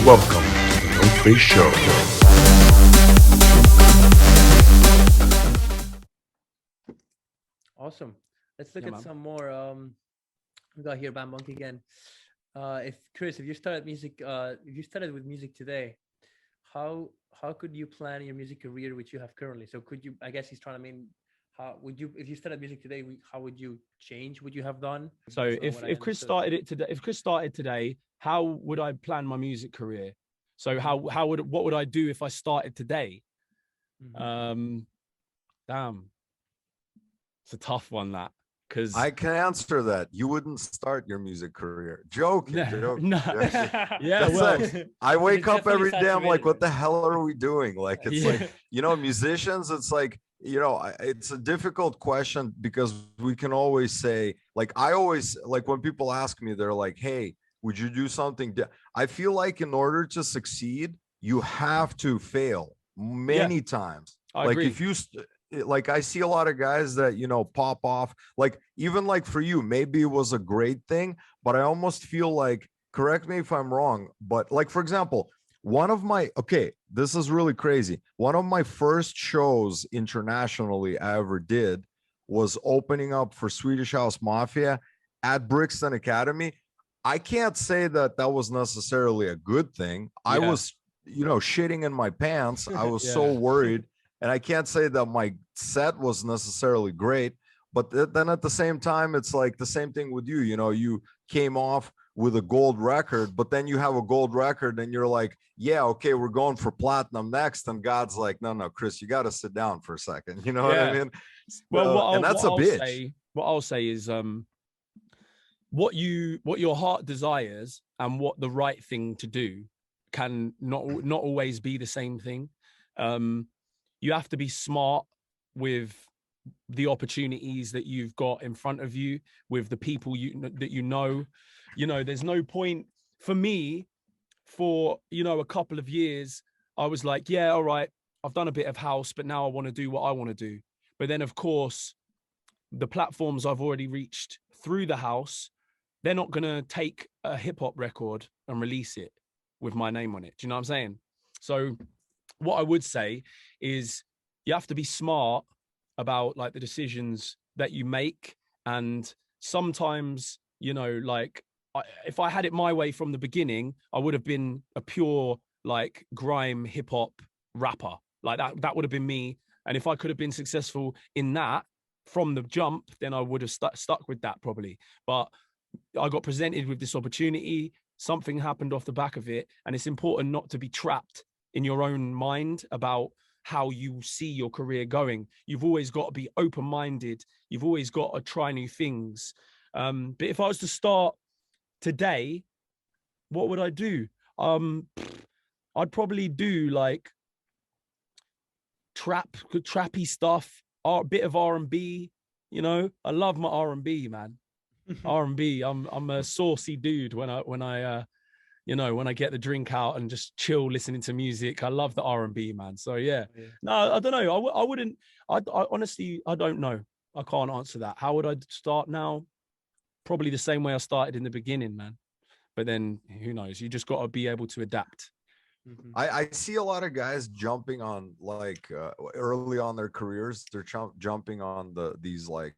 Welcome to the Noface Show. Awesome. Let's look Yeah, at man. some more. We got here Bam Monkey again. If Chris, if you started with music today, how could you plan your music career which you have currently? So could you? I guess he's trying to mean, how would you, if you started music today, how would you change what you have done? So That's not if what I if Chris understood. started it today, if Chris started today, how would I plan my music career? So how would what would I do if I started today? Mhm. Um, damn, it's a tough one that because I can answer that. You wouldn't start your music career. Joking, no, joking, no, joking. yeah, That's well, like I But wake it's up definitely every day. I'm like, saturated, what right? the hell are we doing? Like, it's yeah, like, musicians. It's like, it's a difficult question because we can always say, like, I always like when people ask me, they're like, hey, would you do something? I feel like in order to succeed, you have to fail yeah, many times. I Like agree. if you like I see a lot of guys that pop off, like even like for you maybe it was a great thing, but I almost feel like, correct me if I'm wrong, but like for example, one of my okay, this is really crazy, one of my first shows internationally I ever did was opening up for Swedish House Mafia at Brixton Academy. I can't say that that was necessarily a good thing. I Yeah, was shitting in my pants. I was so yeah, worried, and I can't say that my set was necessarily great, but then at the same time, it's like the same thing with you. You came off with a gold record, but then you have a gold record and you're like, yeah, okay, we're going for platinum next. And God's like, no, no, Chris, you got to sit down for a second. You know what I yeah. mean? Well, And that's a bitch. what I'll say is what your heart desires and what the right thing to do can not always be the same thing. You have to be smart with the opportunities that you've got in front of you, with the people that there's no point for me. For a couple of years I was like, yeah, all right, I've done a bit of house, but now I want to do what I want to do. But then of course the platforms I've already reached through the house, they're not going to take a hip hop record and release it with my name on it. Do you know what I'm saying? So what I would say is you have to be smart about like the decisions that you make. And sometimes, like if I had it my way from the beginning, I would have been a pure like grime hip hop rapper. Like that would have been me. And if I could have been successful in that from the jump, then I would have stuck with that probably. But I got presented with this opportunity. Something happened off the back of it. And it's important not to be trapped in your own mind about how you see your career going. You've always got to be open-minded. You've always got to try new things. But if I was to start today, what would I do? I'd probably do like trappy stuff, a bit of R&B. I love my R&B, man. R&B. I'm a saucy dude when I get the drink out and just chill listening to music. I love the R&B, man. So yeah. Yeah. No, I don't know. I wouldn't. I honestly, I don't know. I can't answer that. How would I start now? Probably the same way I started in the beginning, man. But then who knows? You just got to be able to adapt. Mhm. I see a lot of guys jumping on like early on their careers. They're jumping on these like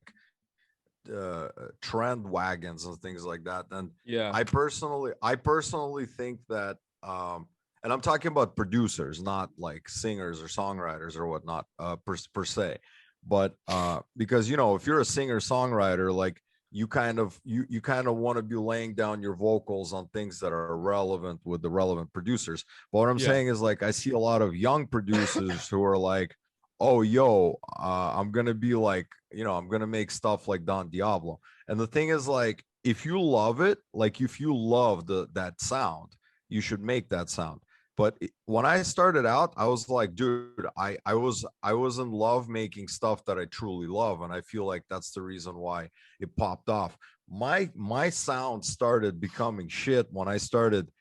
trend wagons and things like that. And Yeah. I personally think that and I'm talking about producers, not like singers or songwriters or whatnot, per se, but because if you're a singer songwriter, like you kind of want to be laying down your vocals on things that are relevant with the relevant producers. But what I'm Yeah. saying is, like, I see a lot of young producers who are like, oh yo, I'm gonna be like, I'm gonna make stuff like Don Diablo. And the thing is, like, if you love it, like if you love that sound, you should make that sound. But when I started out, I was like, dude, I was in love making stuff that I truly love, and I feel like that's the reason why it popped off. My sound started becoming shit when I started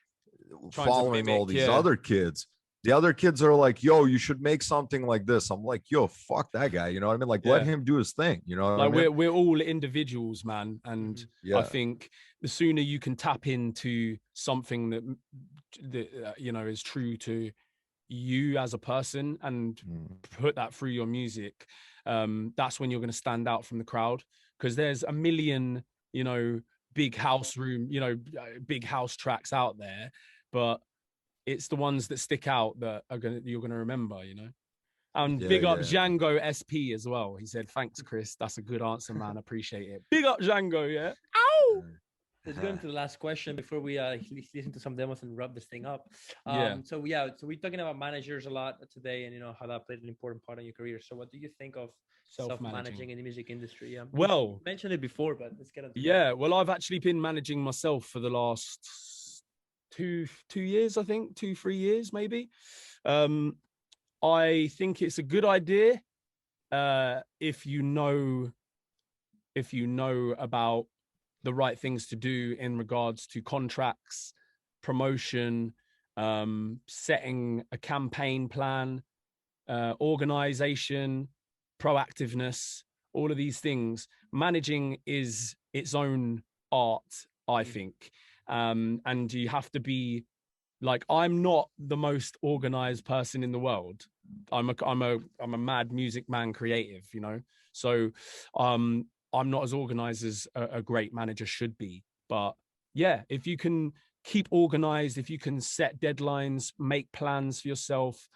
Trying to following all mimic. these Yeah. other kids. The other kids are like, yo, you should make something like this. I'm like, yo, fuck that guy. You know what I mean? Like, let Yeah. him do his thing. You know what I Like mean? we're all individuals, man. And Mhm. I Yeah. think the sooner you can tap into something that is true to you as a person and put that through your music, that's when you're going to stand out from the crowd. Because there's a million, big house tracks out there, but it's the ones that stick out that you're gonna remember, And big up Django SP as well. He said, "Thanks, Kris. That's a good answer, man. Appreciate it." Big up Django, yeah. Ow! Let's go into the last question before we listen to some demos and wrap this thing up. So we're talking about managers a lot today, and how that played an important part in your career. So what do you think of self-managing in the music industry? Yeah. Well, you mentioned it before, but let's get into that. Well, I've actually been managing myself for the last 2 years, I think, 2-3 years, maybe. I think it's a good idea if you know about the right things to do in regards to contracts, promotion, setting a campaign plan, organization, proactiveness, all of these things. Managing is its own art, I think. And you have to be like, I'm not the most organized person in the world. I'm a mad music man creative, so I'm not as organized as a great manager should be. But yeah, if you can keep organized, if you can set deadlines, make plans for yourself,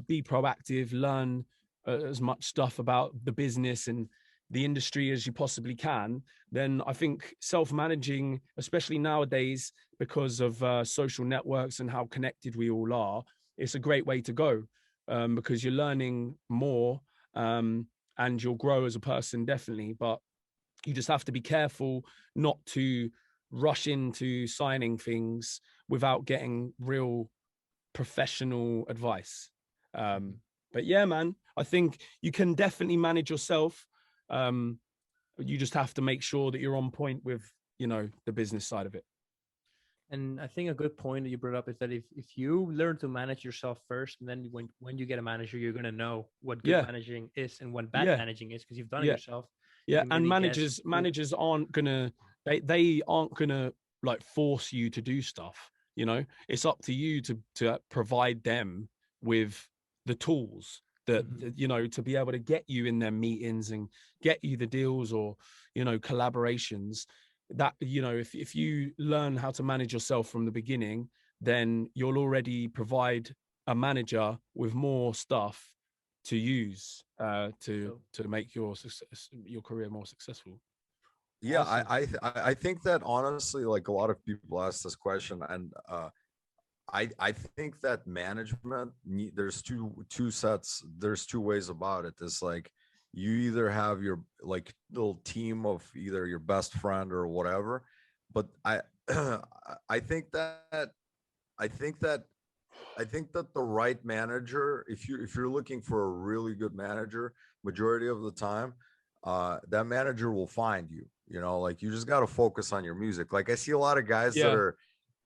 be proactive, learn as much stuff about the business and the industry as you possibly can, then I think self-managing, especially nowadays because of social networks and how connected we all are, it's a great way to go, because you're learning more, and you'll grow as a person, definitely. But you just have to be careful not to rush into signing things without getting real professional advice. But yeah, man, I think you can definitely manage yourself. You just have to make sure that you're on point with, the business side of it. And I think a good point that you brought up is that if you learn to manage yourself first, and then when you get a manager, you're going to know what good managing is and what bad managing is, because you've done it yourself. Yeah. And managers aren't gonna, they aren't gonna like force you to do stuff. It's up to you to provide them with the tools that, to be able to get you in their meetings and get you the deals or, collaborations. That, if you learn how to manage yourself from the beginning, then you'll already provide a manager with more stuff to use to make your career more successful. Yeah, awesome. I think that honestly, like, a lot of people ask this question, and I think that management, there's two ways about it. It's like, you either have your like little team of either your best friend or whatever, but I think that the right manager, if you're looking for a really good manager, majority of the time, that manager will find you. Like, you just got to focus on your music. Like, I see a lot of guys that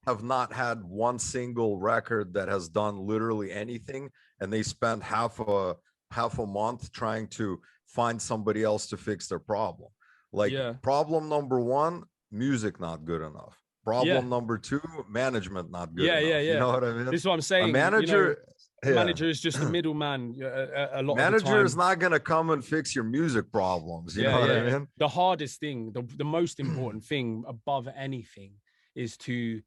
have not had one single record that has done literally anything, and they spent half a month trying to find somebody else to fix their problem. Like, problem number one, music not good enough. Problem number two, management not good enough. You know what I mean? This is what I'm saying. A manager, manager is just a middleman. A lot manager of the time. is not going to come and fix your music problems. You know what I mean? The hardest thing, the most important thing above anything, is to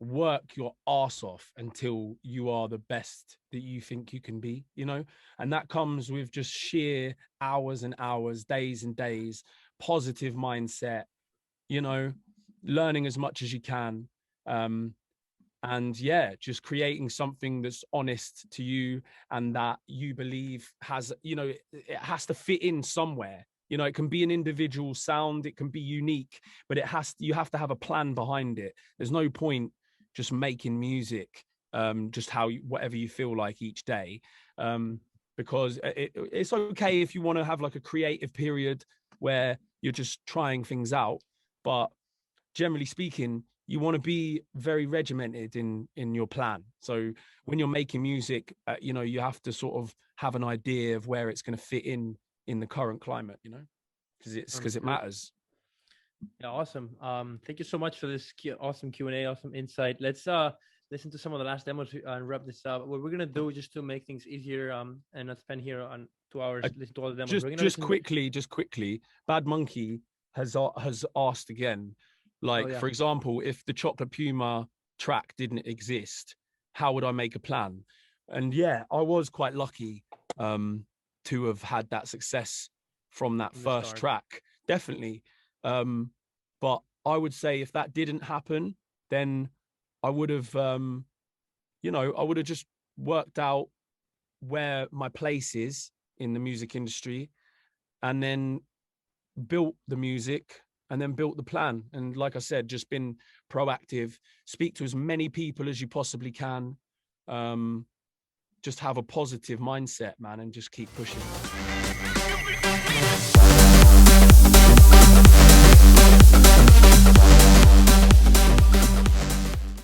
work your ass off until you are the best that you think you can be, and that comes with just sheer hours and hours, days and days, positive mindset, learning as much as you can, and just creating something that's honest to you and that you believe has, it has to fit in somewhere. It can be an individual sound, it can be unique, but you have to have a plan behind it. There's no point just making music just whatever you feel like each day, because it's okay if you want to have like a creative period where you're just trying things out, but generally speaking, you want to be very regimented in your plan. So when you're making music, you have to sort of have an idea of where it's going to fit in the current climate, because it matters. Yeah, awesome. Thank you so much for this awesome Q&A, awesome insight. Let's listen to some of the last demos and wrap this up. What we're gonna do, just to make things easier, and not spend here on 2 hours listening to all the demos. just we're gonna just listen quickly, Bad Monkey has asked again, like, yeah. for example, if the Chocolate Puma track didn't exist, how would I make a plan? And yeah, I was quite lucky to have had that success from that From the first start. track, definitely. But I would say if that didn't happen, then I would have, I would have just worked out where my place is in the music industry, and then built the music, and then built the plan. And like I said, just been proactive, speak to as many people as you possibly can. Just have a positive mindset, man, and just keep pushing.